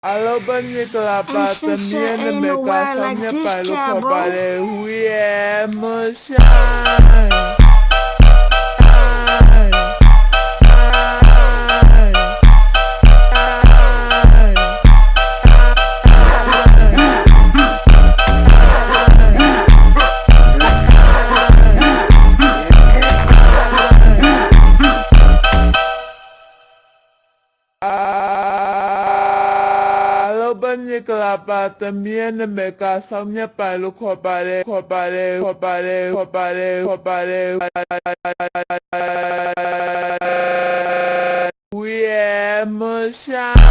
And since there también ain't me nowhere casa like mi this, palo cowboy. para emotion. También me casa mi palo para we emotion.